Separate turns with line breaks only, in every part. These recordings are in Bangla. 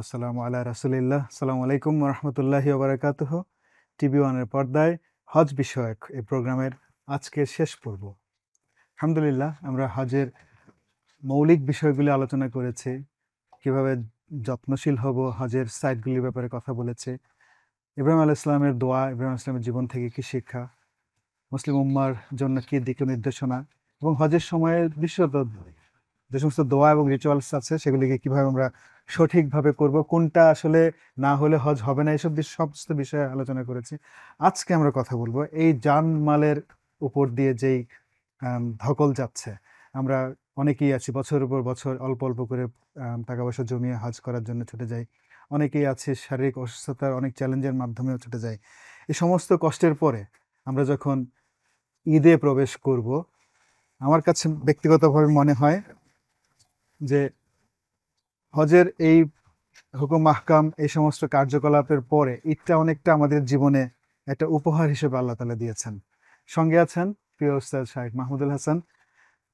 আসসালামু আলা রাসূলিল্লাহ। আসসালামু আলাইকুম ওয়া রাহমাতুল্লাহি ওয়া বারাকাতুহু। টিভি ওয়ানের পর্দায় হজ বিষয়ক এই প্রোগ্রামের আজকের শেষ পর্ব। আলহামদুলিল্লাহ, আমরা হজের মৌলিক বিষয়গুলি আলোচনা করেছি। কিভাবে যত্নশীল হব, হজের সাইটগুলির ব্যাপারে কথা বলেছে। ইব্রাহিম আলাইহিস সালামের দোয়া, ইব্রাহিম আলাইহিস সালামের জীবন থেকে কী শিক্ষা, মুসলিম উম্মার জন্য কী দিক নির্দেশনা, এবং হজের সময়ে বিশেষত যে সমস্ত দোয়া এবং রিচুয়ালস আছে সেগুলিকে কীভাবে আমরা সঠিকভাবে করব, কোনটা আসলে না হলে হজ হবে না, এসব সমস্ত বিষয়ে আলোচনা করেছি। আজকে আমরা কথা বলবো এই জানমালের উপর দিয়ে যেই ধকল যাচ্ছে। আমরা অনেকেই আছি বছরের পর বছর অল্প অল্প করে টাকা পয়সা জমিয়ে হজ করার জন্য ছুটে যাই। অনেকেই আছে শারীরিক অসুস্থতার অনেক চ্যালেঞ্জের মাধ্যমেও ছুটে যায়। এই সমস্ত কষ্টের পরে আমরা যখন ঈদে প্রবেশ করব, আমার কাছে ব্যক্তিগতভাবে মনে হয় যে হজের এই হুকুম আহকাম, এই সমস্ত কার্যকলাপের পরে ঈদটা অনেকটা আমাদের জীবনে একটা উপহার হিসেবে আল্লাহ তাআলা দিয়েছেন। সঙ্গে আছেন প্রিয় উস্তাদ শাহেখ মাহমুদুল হাসান।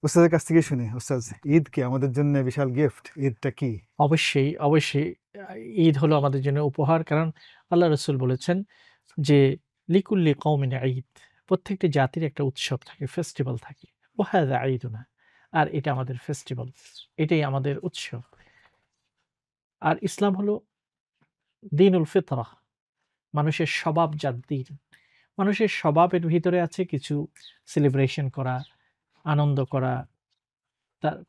উস্তাদের কাছ থেকে শুনি, উস্তাদ, ঈদ কি আমাদের জন্য বিশাল গিফট? ঈদটা কি?
অবশ্যই, অবশ্যই। ঈদ হলো আমাদের জন্য উপহার। কারণ আল্লাহ রাসূল বলেছেন যে, লিকুল্লি কওমিন ঈদ। প্রত্যেকটি জাতির একটা উৎসব থাকে, ফেস্টিভ্যাল থাকে। ওয়া হাযা ঈদুনা। আর এটা আমাদের ফেস্টিভ্যাল। এটাই আমাদের উৎসব। আর ইসলাম হলো দীনুল ফিতরাহ, মানুষের স্বভাবজাত দিন। মানুষের স্বভাবের ভিতরে আছে কিছু সেলিব্রেশন করা, আনন্দ করা।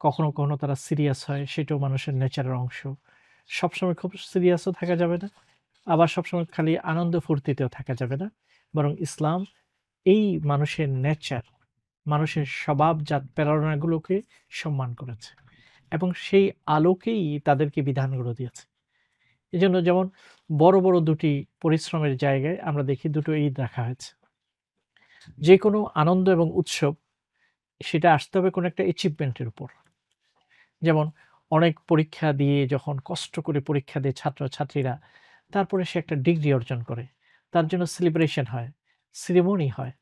কখনো, কখনো তারা সিরিয়াস হয়, সেটাও মানুষের নেচারের অংশ। সবসময় খুব সিরিয়াসও থাকা যাবে না, আবার সবসময় খালি আনন্দ ফুর্তিতেও থাকা যাবে না। বরং ইসলাম এই মানুষের নেচার, মানুষের স্বভাবজাত প্রেরণাগুলোকে সম্মান করেছে এবং সেই আলোকেই তাদেরকে বিধানগুলো দিয়েছে। এজন্য যেমন বড়, বড় দুটি পরিশ্রমের জায়গায় আমরা দেখি দুটো ঈদ রাখা হয়েছে। যেকোনো আনন্দ এবং উৎসব, সেটা আসতে হবে কোনো একটা অ্যাচিভমেন্টের উপর। যেমন অনেক পরীক্ষা দিয়ে যখন কষ্ট করে পরীক্ষা দেয় ছাত্রছাত্রীরা, তারপরে সে একটা ডিগ্রি অর্জন করে। তার জন্য সেলিব্রেশন হয়, সেরেমনি হয়।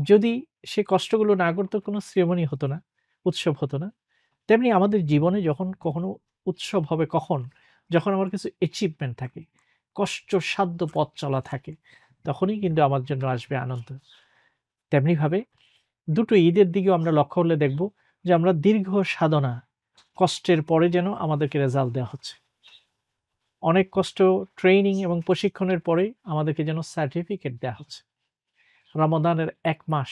যদি সে কষ্টগুলো না করতো, কোনো সেরেমনি হতো না, উৎসব হতো না। তেমনি আমাদের জীবনে যখন কখনো উৎসব হবে কখন? যখন আমার কিছু অ্যাচিভমেন্ট থাকে, কষ্টসাধ্য পথ চলা থাকে, তখনই কিন্তু আমার জন্য আসবে আনন্দ। তেমনিভাবে দুটো ঈদের দিকেও আমরা লক্ষ্য করলে দেখব যে আমরা দীর্ঘ সাধনা, কষ্টের পরে যেন আমাদেরকে রেজাল্ট দেওয়া হচ্ছে। অনেক কষ্ট, ট্রেনিং এবং প্রশিক্ষণের পরে আমাদেরকে যেন সার্টিফিকেট দেওয়া হচ্ছে। রমাদানের ১ মাস,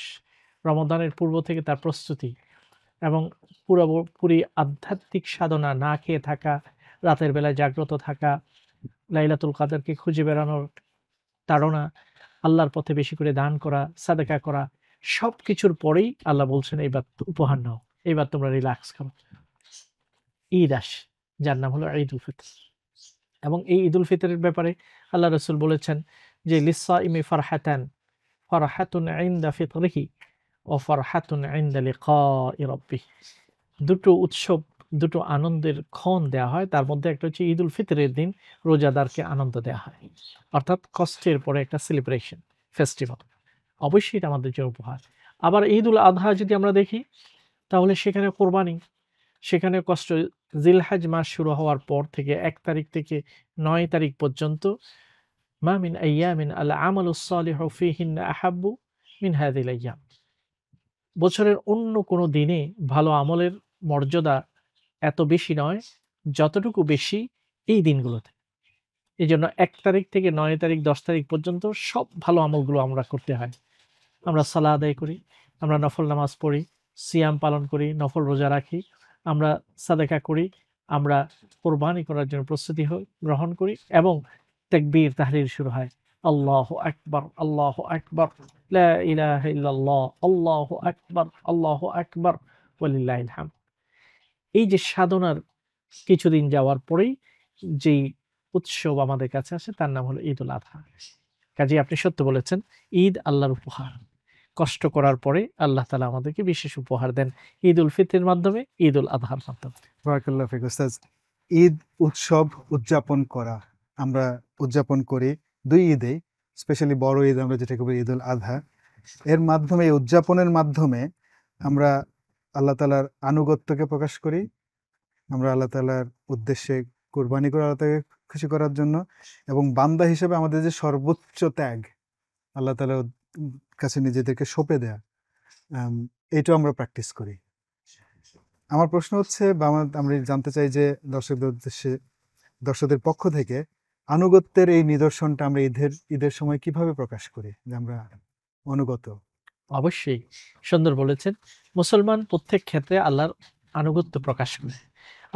রমাদানের পূর্ব থেকে তার প্রস্তুতি এবং পুরি আধ্যাত্মিক সাধনা, না খেয়ে থাকা, রাতের বেলায় জাগ্রত থাকা, লাইলাতুল কাদরকে খুঁজে বেড়ানোর তাড়না, আল্লাহর পথে বেশি করে দান করা, সাদাকা করা, সবকিছুর পরেই আল্লাহ বলছেন, "এইবার উপহার নাও। এইবার তোমরা রিল্যাক্স করো।" ঈদ আসে, যার নাম হলো ঈদুল ফিতর। এবং এই ঈদুল ফিতরের ব্যাপারে আল্লাহ রাসূল বলেছেন যে, "লিস-সাইমি ফারহাতান, ফারহাতুন ইনদা ফিতরিহি ওয়া ফারহাতুন ইনদা লিকাই রাব্বিহ।" দুটো উৎসব, দুটো আনন্দের ক্ষণ দেয়া হয়। তার মধ্যে একটা হচ্ছে ঈদুল ফিতরের দিন রোজাদারকে আনন্দ দেয়া হয়। অর্থাৎ কষ্টের পরে একটা সেলিব্রেশন, ফেস্টিভাল। অবশ্যই এটা আমাদের জন্য উপহার। আবার ঈদুল আযহা যদি আমরা দেখি, তাহলে সেখানে কোরবানি, সেখানে কষ্ট। জিলহজ মাস শুরু হওয়ার পর থেকে ১ তারিখ থেকে ৯ তারিখ পর্যন্ত, মা মিন আইয়ামিন আল আমালুস সালিহু ফিহিন্না আহাব্বু মিন হাযিহিল আইয়াম। বছরের অন্য কোনো দিনে ভালো আমলের মর্যাদা এত বেশি নয়, যতটুকু বেশি এই দিনগুলোতে। এজন্য ১ তারিখ থেকে ৯ তারিখ, ১০ তারিখ পর্যন্ত সব ভালো আমলগুলো আমরা করতে হয়। আমরা সালাহ আদায় করি, আমরা নফল নামাজ পড়ি, সিয়াম পালন করি, নফল রোজা রাখি, আমরা সাদাকা করি, আমরা কোরবানি করার জন্য প্রস্তুতি গ্রহণ করি এবং তাকবীর তাহলিল শুরু হয়। আল্লাহু আকবার, আল্লাহু আকবার, লা ইলাহা ইল্লাল্লাহ, আল্লাহু আকবার, আল্লাহু আকবার, ওয়ালিল্লাহিল হামদ। এই যে সাধনার কিছুদিন যাওয়ার পরেই যেই উৎসব আমাদের কাছে আসে, তার নাম হলো ঈদুল আযহা। কাজেই আপনি সত্য বলেছেন, ঈদ আল্লাহর উপহার। কষ্ট করার পরে আল্লাহ তাআলা আমাদেরকে বিশেষ উপহার দেন ঈদুল ফিতরের মাধ্যমে, ঈদুল আযহার মাধ্যমে।
বারাকাল্লাহু ফিক উস্তাদ। ঈদ উৎসব উদযাপন করা, আমরা উদযাপন করি ২ ঈদেই। স্পেশালি বড় ঈদ আমরা যেটাকে বলি ঈদুল আযহা। এর মাধ্যমে, এই উদযাপনের মাধ্যমে আমরা আল্লাহ তাআলার আনুগত্যকে প্রকাশ করি। আমরা আল্লাহ তাআলার উদ্দেশ্যে কোরবানি করে আল্লাহ তাকে খুশি করার জন্য, এবং বান্দা হিসেবে আমাদের যে সর্বোচ্চ ত্যাগ, আল্লাহ তাআলার কাছে নিজেদেরকে সঁপে দেয়া, এইটাও আমরা প্র্যাকটিস করি। আমার প্রশ্ন হচ্ছে, বা আমরা জানতে চাই যে দর্শকদের উদ্দেশ্যে, দর্শকদের পক্ষ থেকে আনুগত্যের এই নিদর্শনটা আমরা ঈদের সময় কিভাবে প্রকাশ করি যে আমরা অনুগত?
অবশ্যই সুন্দর বলেছেন। মুসলমান প্রত্যেক ক্ষেত্রে আল্লাহর আনুগত্য প্রকাশ করে।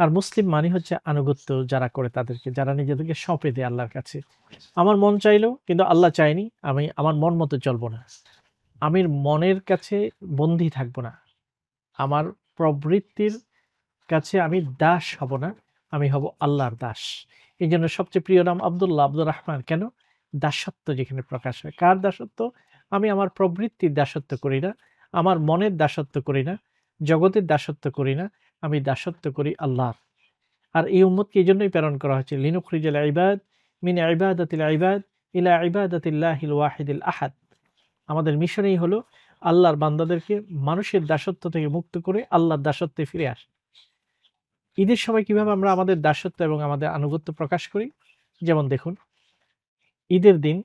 আর মুসলিম মানে হচ্ছে আনুগত্য যারা করে তাদেরকে, যারা নিজেদেরকে সঁপে দেয় আল্লাহর কাছে। আমার মন চাইলো কিন্তু আল্লাহ চায়নি, আমি আমার মন মতো চলবো না। আমি মনের কাছে বন্দী থাকবো না। আমার প্রবৃত্তির কাছে আমি দাস হব না, আমি হব আল্লাহর দাস। এই জন্য সবচেয়ে প্রিয় নাম আব্দুল্লাহ, আব্দুর রহমান। কেন? দাসত্ব যেখানে প্রকাশ হয়। কার দাসত্ব? আমি আমার প্রবৃত্তির দাসত্ব করি না, আমার মনের দাসত্ব করি না, জগতের দাসত্ব করি না, আমি দাসত্ব করি আল্লাহর। আর এই উম্মতকে এই জন্যই প্রেরণ করা হয়েছে, লিনুখরিজাল ইবাদ মিন ইবাদাতিল ইবাদ ইলা ইবাদাতিল্লাহিল ওয়াহিদিল আহাদ। আমাদের মিশনই হলো আল্লাহর বান্দাদেরকে মানুষের দাসত্ব থেকে মুক্ত করে আল্লাহর দাসত্বে ফিরে আসে। ঈদের সময় কিভাবে আমরা আমাদের দাসত্ব এবং আমাদের আনুগত্য প্রকাশ করি? যেমন দেখুন, ঈদের দিন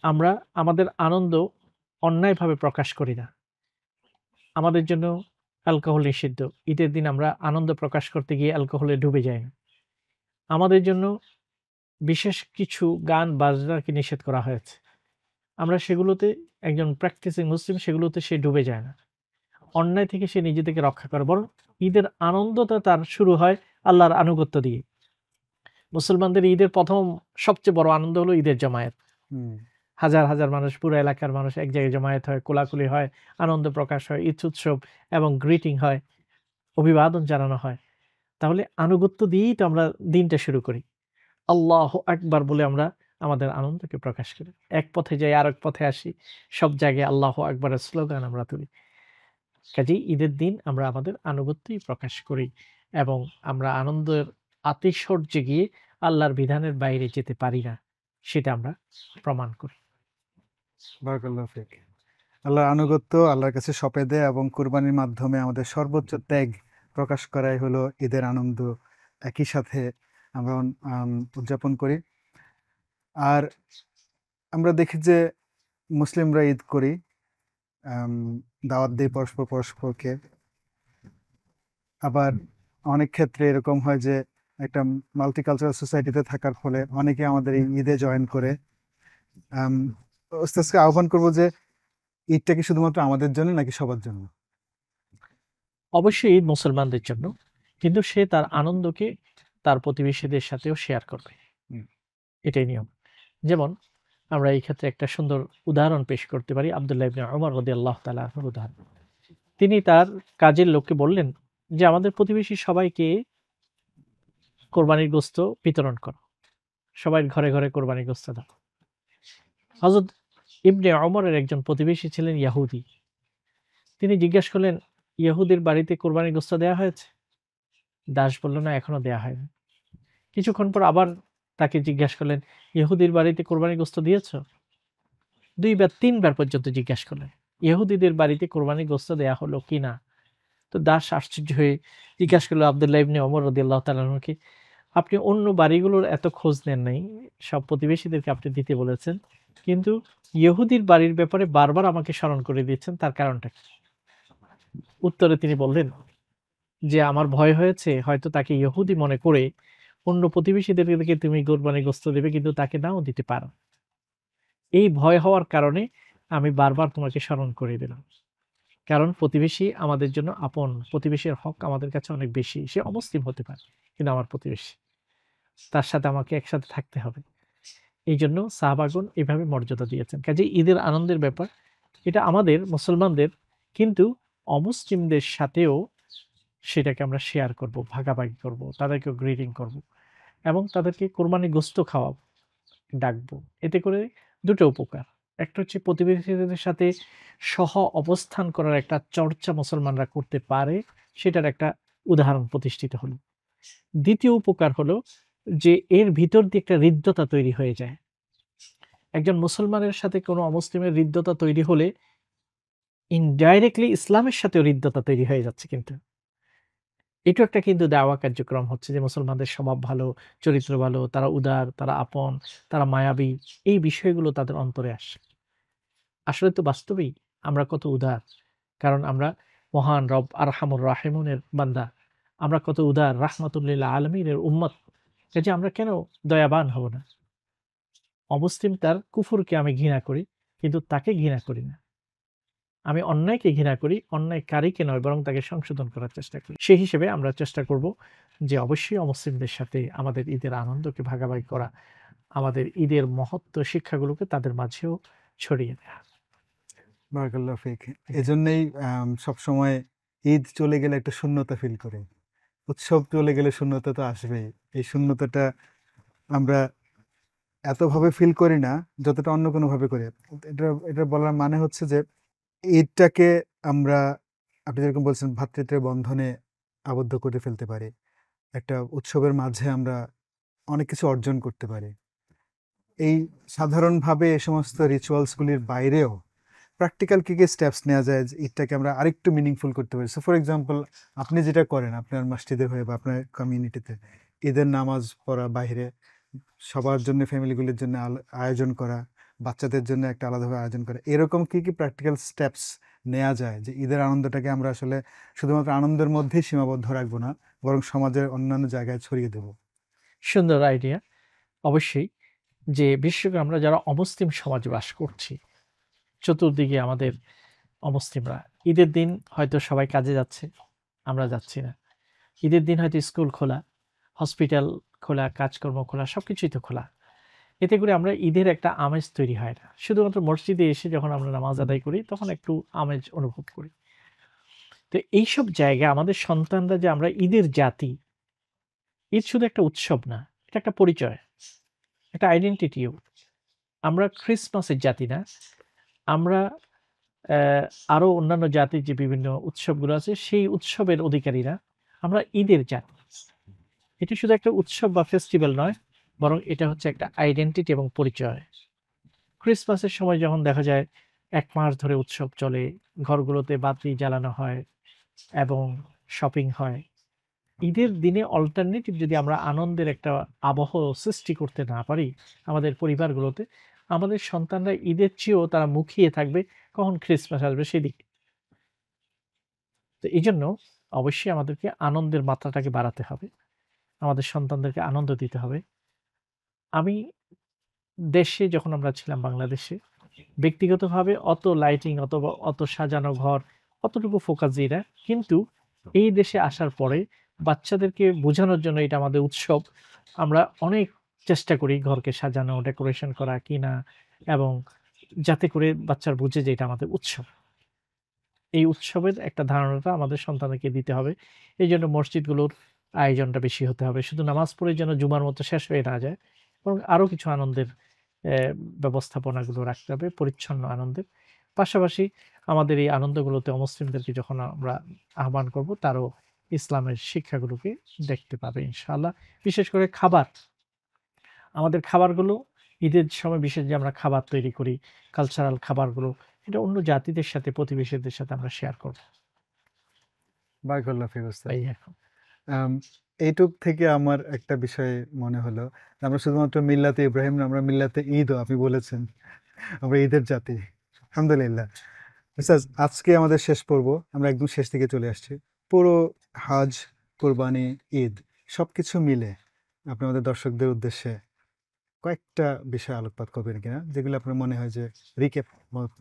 আমরা আমাদের আনন্দ অন্যায়ভাবে প্রকাশ করি না। আমাদের জন্য অ্যালকোহল নিষিদ্ধ। ঈদের দিন আমরা আনন্দ প্রকাশ করতে গিয়ে অ্যালকোহলে ডুবে যাই না। আমাদের জন্য বিশেষ কিছু গান বাজনাকে নিষেধ করা হয়েছে। আমরা সেগুলোতে, একজন প্র্যাকটিসিং মুসলিম সেগুলোতে সে ডুবে যায় না। অন্যায় থেকে সে নিজেদেরকে রক্ষা করে, বরং ঈদের আনন্দটা তার শুরু হয় আল্লাহর আনুগত্য দিয়ে। মুসলমানদের ঈদের প্রথম সবচেয়ে বড় আনন্দ হলো ঈদের জমায়েত। হাজার হাজার মানুষ, পুরো এলাকার মানুষ এক জায়গায় জমায়েত হয়, কোলাকুলি হয়, আনন্দ প্রকাশ হয়, ঈদ উৎসব এবং গ্রিটিং হয়, অভিবাদন জানানো হয়। তাহলে আনুগত্য দিয়েই তো আমরা দিনটা শুরু করি। আল্লাহু আকবার বলে আমরা আমাদের আনন্দকে প্রকাশ করি। এক পথে যাই, আরেক পথে আসি, সব জায়গায় আল্লাহু আকবারের স্লোগান আমরা তুলি। কাজেই ঈদের দিন আমরা আমাদের আনুগত্যই প্রকাশ করি এবং আমরা আনন্দের আতিশয্যে গিয়ে আল্লাহর বিধানের বাইরে যেতে পারি না, সেটা আমরা প্রমাণ করি।
বারাকাল্লাহু ফিক। আল্লাহর আনুগত্য আল্লাহর কাছে সঁপে দেয় এবং কুরবানির মাধ্যমে আমাদের সর্বোচ্চ ত্যাগ প্রকাশ করাই হলো ঈদের আনন্দ। একই সাথে আমরা উদযাপন করি। আর আমরা দেখি যে মুসলিমরা ঈদ করি, দাওয়াত দিই পরস্পরকে। আবার অনেক ক্ষেত্রে এরকম হয় যে একটা মাল্টিকালচারাল সোসাইটিতে থাকার ফলে অনেকে আমাদের এই ঈদে জয়েন করে। ওস্তাদকে আহ্বান করবো যে ঈদটা কি শুধুমাত্র আমাদের জন্য নাকি সবার জন্য?
অবশ্যই ঈদ মুসলমানদের জন্য, কিন্তু সে তার আনন্দকে তার প্রতিবেশীদের সাথেও শেয়ার করবে, এটাই নিয়ম। যেমন আমরা এই ক্ষেত্রে একটা সুন্দর উদাহরণ পেশ করতে পারি, আব্দুল্লাহ ইবনে ওমর রাদিয়াল্লাহু তাআলা আনহুর উদাহরণ। তিনি তার কাজের লোককে বললেন যে, আমাদের প্রতিবেশী সবাইকে কোরবানির গোশত বিতরণ করো, সবাই ঘরে ঘরে কোরবানির গোশত দাও। হযরত ইবনে ওমরের একজন প্রতিবেশী ছিলেন ইহুদি। তিনি জিজ্ঞাসা করলেন, ইহুদির বাড়িতে কোরবানির গোশত দেয়া হয়েছে? দাস বলল, না, এখনো দেয়া হয়নি। কিছুক্ষণ পর আবার তাকে জিজ্ঞাসা করলেন, ইহুদির বাড়িতে কোরবানির গোশত দিয়েছ? ২ বার ৩ বার পর্যন্ত জিজ্ঞাসা করলেন, ইহুদিদের বাড়িতে কোরবানির গোশত দেয়া হলো কিনা। তো দাস আশ্চর্য হয়ে জিজ্ঞাসা করলো আব্দুল্লাহ ইবনে ওমর রাদিয়াল্লাহু তাআলা আনহুকে, আপনি অন্য বাড়িগুলোর এত খোঁজ নেন নাই, সব প্রতিবেশীদেরকে আপনি দিতে বলেছেন, কিন্তু ইহুদির বাড়ির ব্যাপারে বারবার আমাকে স্মরণ করে দিচ্ছেন, তার কারণটা কি? উত্তরে তিনি বললেন যে, আমার ভয় হয়েছে হয়তো তাকে ইহুদি মনে করে অন্য প্রতিবেশীদেরকে তুমি কোরবানির গোশত দেবে, কিন্তু তাকে নাও দিতে পারো। এই ভয় হওয়ার কারণে আমি বারবার তোমাকে স্মরণ করে দিলাম। কারণ প্রতিবেশী আমাদের জন্য আপন, প্রতিবেশীর হক আমাদের কাছে অনেক বেশি। সে অমুসলিম হতে পারে, কিন্তু আমার প্রতিবেশী, তার সাথে আমাকে একসাথে থাকতে হবে। এই জন্য সাহাবাগণ এভাবে মর্যাদা দিয়েছেন। কাজেই ঈদের আনন্দের ব্যাপার এটা আমাদের মুসলমানদের, কিন্তু অমুসলিমদের সাথেও সেটাকে আমরা শেয়ার করব, ভাগাভাগি করব, তাদেরকেও গ্রিটিং করব এবং তাদেরকে কোরবানি গোশত খাওয়াবো, ডাকবো। এতে করে দুটো উপকার। একটা হচ্ছে প্রতিবেশীদের সাথে সহ অবস্থান করার একটা চর্চা মুসলমানরা করতে পারে, সেটার একটা উদাহরণ প্রতিষ্ঠিত হলো। দ্বিতীয় উপকার হলো যে এর ভিতর দিয়ে একটা হৃদ্যতা তৈরি হয়ে যায়। একজন মুসলমানের সাথে কোনো অমুসলিমের হৃদ্যতা তৈরি হলে ইনডাইরেক্টলি ইসলামের সাথেও হৃদ্যতা তৈরি হয়ে যাচ্ছে। কিন্তু এটা একটা কিন্তু দাওয়া কার্যক্রম হচ্ছে যে মুসলমানদের স্বভাব ভালো, চরিত্র ভালো, তারা উদার, তারা আপন, তারা মায়াবী। এই বিষয়গুলো তাদের অন্তরে আসে। আসলে তো বাস্তবেই আমরা কত উদার। কারণ আমরা মহান রব আরহামুর রাহিমুনের বান্দা। আমরা কত উদার, রাহমাতুল লিল আলামিনের উম্মত। কাজেই আমরা কেন দয়াবান হব না? অমুসলিম তার কুফরকে আমি ঘৃণা করি, কিন্তু তাকে ঘৃণা করি না। আমি অন্যায়কে ঘৃণা করি, অন্যায়কারীকে নয় বরং তাকে সংশোধন করার চেষ্টা করি। সেই হিসেবে আমরা চেষ্টা করব যে অবশ্যই অমুসলিমদের সাথে আমাদের ঈদের আনন্দকে ভাগাভাগি করা, আমাদের ঈদের মহত্ব শিক্ষাগুলোকে তাদের মাঝেও ছড়িয়ে দেয়া।
বারাকাল্লাহু ফিক। এজন্যই সবসময় ঈদ চলে গেলে একটা শূন্যতা ফিল করি। উৎসব চলে গেলে শূন্যতা তো আসবেই। এই শূন্যতাটা আমরা এতভাবে ফিল করি না যতটা অন্য কোনোভাবে করি। এটা বলার মানে হচ্ছে যে ঈদটাকে আমরা, আপনি যেরকম বলছেন, ভ্রাতৃত্বের বন্ধনে আবদ্ধ করে ফেলতে পারি। একটা উৎসবের মাঝে আমরা অনেক কিছু অর্জন করতে পারি। এই সাধারণভাবে এই সমস্ত রিচুয়ালসগুলির বাইরেও প্র্যাকটিক্যাল কী কী স্টেপস নেওয়া যায় যে ঈদটাকে আমরা আরেকটু মিনিংফুল করতে পারি? সো ফর এক্সাম্পল, আপনি যেটা করেন আপনার মসজিদে হয়ে বা আপনার কমিউনিটিতে, ঈদের নামাজ পড়া বাইরে, সবার জন্য, ফ্যামিলিগুলির জন্য আয়োজন করা, বাচ্চাদের জন্য একটা আলাদাভাবে আয়োজন করা, এরকম কী কী প্র্যাকটিক্যাল স্টেপস নেওয়া যায় যে ঈদের আনন্দটাকে আমরা আসলে শুধুমাত্র আনন্দের মধ্যেই সীমাবদ্ধ রাখবো না, বরং সমাজের অন্যান্য জায়গায় ছড়িয়ে দেবো?
সুন্দর আইডিয়া। অবশ্যই যে বিশেষ করে আমরা যারা অমুসলিম সমাজে বাস করছি, চতুর্দিকে আমাদের অমুসলিমরা, ঈদের দিন হয়তো সবাই কাজে যাচ্ছে, আমরা যাচ্ছি না। ঈদের দিন হয়তো স্কুল খোলা, হসপিটাল খোলা, কাজকর্ম খোলা, সবকিছুই তো খোলা। এতে করে আমরা ঈদের একটা আমেজ তৈরি হয় না। শুধুমাত্র মসজিদে এসে যখন আমরা নামাজ আদায় করি তখন একটু আমেজ অনুভব করি। তো এইসব জায়গায় আমাদের সন্তানরা যে আমরা ঈদের জাতি, ঈদ শুধু একটা উৎসব না, এটা একটা পরিচয়, একটা আইডেন্টিটিও। আমরা ক্রিসমাসের জাতি না, আমরা আরো অন্যান্য জাতির যে বিভিন্ন উৎসবগুলো আছে সেই উৎসবের অধিকারী না, আমরা ঈদের জাতি। এটি শুধু একটা উৎসব বা ফেস্টিভ্যাল নয়, বরং এটা হচ্ছে একটা আইডেন্টিটি এবং পরিচয়। ক্রিসমাসের সময় যখন দেখা যায় ১ মাস ধরে উৎসব চলে, ঘরগুলোতে বাতি জ্বালানো হয় এবং শপিং হয়। ঈদের দিনে অল্টারনেটিভ যদি আমরা আনন্দের একটা আবহ সৃষ্টি করতে না পারি আমাদের পরিবারগুলোতে, আমাদের সন্তানরা ঈদের চেয়েও তারা মুখিয়ে থাকবে কখন ক্রিসমাস আসবে সেদিকে। তো এইজন্য অবশ্যই আমাদেরকে আনন্দের মাত্রাটাকে বাড়াতে হবে। আমাদের সন্তানদেরকে আনন্দ দিতে হবে। আমি দেশে যখন আমরা ছিলাম বাংলাদেশে, ব্যক্তিগতভাবে অত লাইটিং অথবা অত সাজানো ঘর অতটুকু ফোকাস দিই না। কিন্তু এই দেশে আসার পরে বাচ্চাদেরকে বোঝানোর জন্য এটা আমাদের উৎসব। আমরা অনেক চেষ্টা করি ঘরকে সাজানো, ডেকোরেশন করা কিনা এবং যাতে করে বাচ্চারা বুঝে যে এটা আমাদের উৎসব। এই উৎসবের একটা ধারণাটা আমাদের সন্তানদেরকে দিতে হবে। এইজন্য মসজিদগুলোর আয়োজনটা বেশি হতে হবে। শুধু নামাজ পড়ে যেন জুমার মতো শেষ হয়ে না যায়, বরং আরো কিছু আনন্দের ব্যবস্থাপনাগুলো রাখতে হবে, পরিচ্ছন্ন আনন্দের। পাশাপাশি আমাদের এই আনন্দগুলোতে অমুসলিমদেরকে যখন আমরা আহ্বান করব, তারাও ইসলামের শিক্ষাগুলোকে দেখতে পাবে ইনশাআল্লাহ। বিশেষ করে খাবার। আমাদের খাবারগুলো ঈদের সময় বিশেষ যে আমরা খাবার তৈরি করি, কালচারাল খাবারগুলো, এটা অন্য জাতিদের সাথে, প্রতিবেশীদের সাথে আমরা শেয়ার করব।
বারাকাল্লাহু ফিক উস্তাদ।
এই এখন
আম এইটুক থেকে আমার একটা বিষয় মনে হলো, আমরা শুধুমাত্র মিল্লাতে ইব্রাহিম না, আমরা মিল্লাতে ঈদও, আপনি বলেছেন আমরা ঈদের জাতি। আলহামদুলিল্লাহ। উস্তাদ, আজকে আমাদের শেষ পর্ব, আমরা একদম শেষ দিকে চলে আসছি। পুরো হজ, কোরবানি, ঈদ সবকিছু মিলে আপনি আমাদের দর্শকদের উদ্দেশ্যে কয়েকটা বিষয় আলোকপাত করবেন কিনা, যেগুলো আপনার মনে হয় যে রিক্যাপ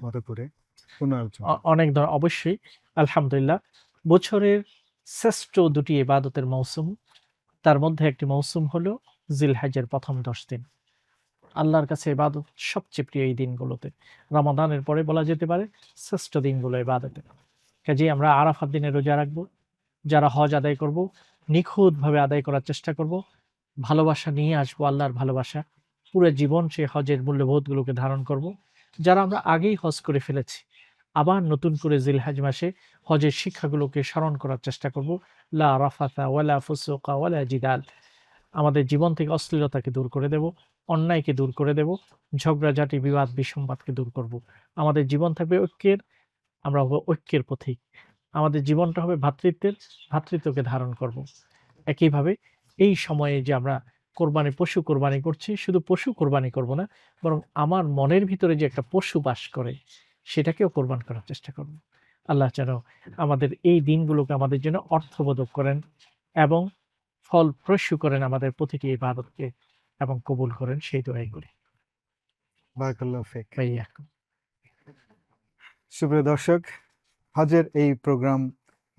মতো করে পুনরালোচনা?
অনেক অবশ্যই। আলহামদুলিল্লাহ। বছরের শ্রেষ্ঠ ২ টি ইবাদতের মৌসুম, তার মধ্যে একটি মৌসুম হলো জিলহজ্জের ১ম ১০ দিন। আল্লাহর কাছে ইবাদত সবচেয়ে প্রিয় এই দিনগুলোতে। রমাদানের পরে বলা যেতে পারে শ্রেষ্ঠ দিনগুলো ইবাদতের। কাজেই আমরা আরাফাত দিনে রোজা রাখবো। যারা হজ আদায় করব, নিখুঁতভাবে আদায় করার চেষ্টা করব। ভালোবাসা নিয়ে আসবো, আল্লাহর ভালোবাসা। পুরো জীবন সেই হজের মূল্যবোধগুলোকে ধারণ করব। যারা আমরা আগেই হজ করে ফেলেছি, আবার নতুন করে জিলহজ মাসে হজের শিক্ষাগুলোকে স্মরণ করার চেষ্টা করব। লা রাফাথা ওয়ালা ফুসুকা ওয়ালা জিদাল। আমাদের জীবন থেকে অশ্লীলতাকে দূর করে দেব, অন্যায়কে দূর করে দেব, ঝগড়াঝাটি, বিবাদ, বিসম্বাদকে দূর করব। আমাদের জীবন থাকবে ঐক্যের, আমরা হব ঐক্যের পথিক। আমাদের জীবনটা হবে ভ্রাতৃত্বের, ভ্রাতৃত্বকে ধারণ করব। একইভাবে এই সময়ে যে আমরা পশু কোরবানি করছি, শুধু পশু কোরবানি করব না, বরং আমার মনের ভিতরে যে একটা পশু বাস করে, সেটাকেও কোরবান করার চেষ্টা করব। আল্লাহ যেন আমাদের এই দিনগুলোকে আমাদের জন্য অর্থবোধক করেন এবং ফলপ্রসূ করেন আমাদের প্রতিটি ইবাদতকে এবং কবুল করেন, সেই দোয়াই করি।
বারাকাল্লাহু ফিক।
ওয়াইয়াকুম।
সুপ্রিয় দর্শক, হজের এই প্রোগ্রাম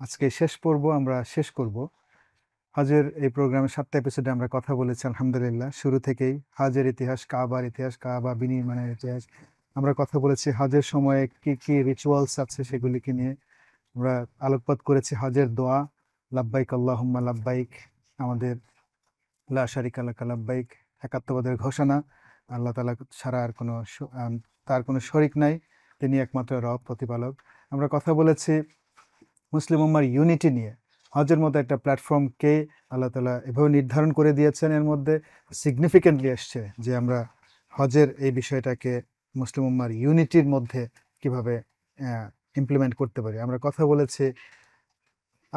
আজকে শেষ পর্ব আমরা শেষ করব। হজের এই প্রোগ্রামে 7টা এপিসোডে আমরা কথা বলেছি আলহামদুলিল্লাহ। শুরু থেকেই হজের ইতিহাস, কাবার ইতিহাস, কাবা বিনির্মাণের ইতিহাস, আমরা কথা বলেছি হজের সময়ে কি কি রিচুয়ালস আছে সেগুলিকে নিয়ে। আমরা আলোকপাত করেছি হজের দোয়া, লাব্বাইক আল্লাহুম্মা লাব্বাইক, আমাদের লা শারিকা লাকা লাব্বাইক, একাত্মবাদের ঘোষণা, আল্লাহ তাআলা ছাড়া আর কোনো তার কোনো শরিক নাই, তিনি একমাত্র রব প্রতিপালক। আমরা কথা বলেছি মুসলিম উম্মার ইউনিটি নিয়ে। হজের মতো একটা প্ল্যাটফর্মকে আল্লাহ তাআলা এভাবে নির্ধারণ করে দিয়েছেন, এর মধ্যে সিগনিফিকেন্টলি এসছে যে আমরা হজের এই বিষয়টাকে মুসলিম উম্মার ইউনিটির মধ্যে কিভাবে ইমপ্লিমেন্ট করতে পারি। আমরা কথা বলেছি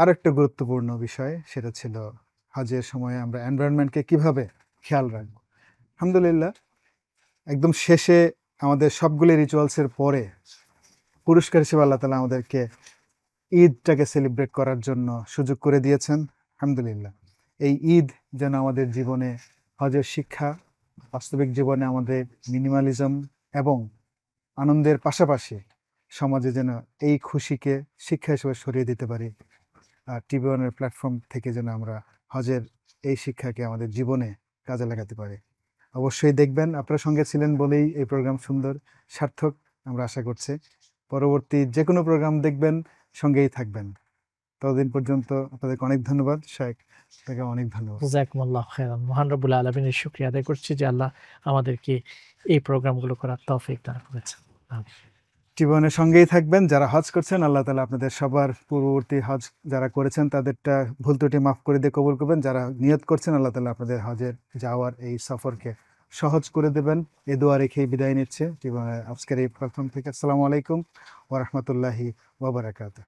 আরেকটা গুরুত্বপূর্ণ বিষয়, সেটা ছিল হজের সময়ে আমরা এনভায়রনমেন্টকে কিভাবে খেয়াল রাখব। আলহামদুলিল্লাহ, একদম শেষে আমাদের সবগুলি রিচুয়ালসের পরে পুরস্কার হিসেবে আল্লাহ তাআলা আমাদেরকে ঈদটাকে সেলিব্রেট করার জন্য সুযোগ করে দিয়েছেন। আলহামদুলিল্লাহ, এই ঈদ যেন আমাদের জীবনে হজের শিক্ষা, বাস্তবিক জীবনে আমাদের মিনিমালিজম এবং আনন্দের পাশাপাশি সমাজে যেন এই খুশিকে শিক্ষা হিসেবে সরিয়ে দিতে পারি। আর টিভি ওয়ানের প্ল্যাটফর্ম থেকে যেন আমরা হজের এই শিক্ষাকে আমাদের জীবনে কাজে লাগাতে পারি। অবশ্যই দেখবেন, আপনার সঙ্গে ছিলেন বলেই এই প্রোগ্রাম সুন্দর, সার্থক আমরা আশা করছি। পরবর্তী যে কোনো প্রোগ্রাম দেখবেন, সঙ্গেই থাকবেন। ততদিন পর্যন্ত আপনাদেরকে অনেক ধন্যবাদ। শায়েখ, আপনাকে অনেক ধন্যবাদ।
জাযাকুমুল্লাহু খাইরান। মহান রব্বুল আলামিনের শুকরিয়া আদায় করছি যে আল্লাহ আমাদেরকে এই প্রোগ্রামগুলো করার তৌফিক দান করেছেন। আমিন।
জীবনের সঙ্গেই থাকবেন। যারা হজ করছেন, আল্লাহ তাআলা আপনাদের সবার পূর্ববর্তী হজ যারা করেছেন তাদেরটা ভুল ত্রুটি মাফ করে দিয়ে কবুল করবেন। যারা নিয়ত করছেন, আল্লাহ তাআলা আপনাদের হজের যাওয়ার এই সফরকে সহজ করে দেবেন। এ দোয়া রেখেই বিদায় নিচ্ছে আজকের এই প্ল্যাটফর্ম থেকে। আসসালামু আলাইকুম ওয়া রাহমাতুল্লাহি ওয়া বারাকাতুহু।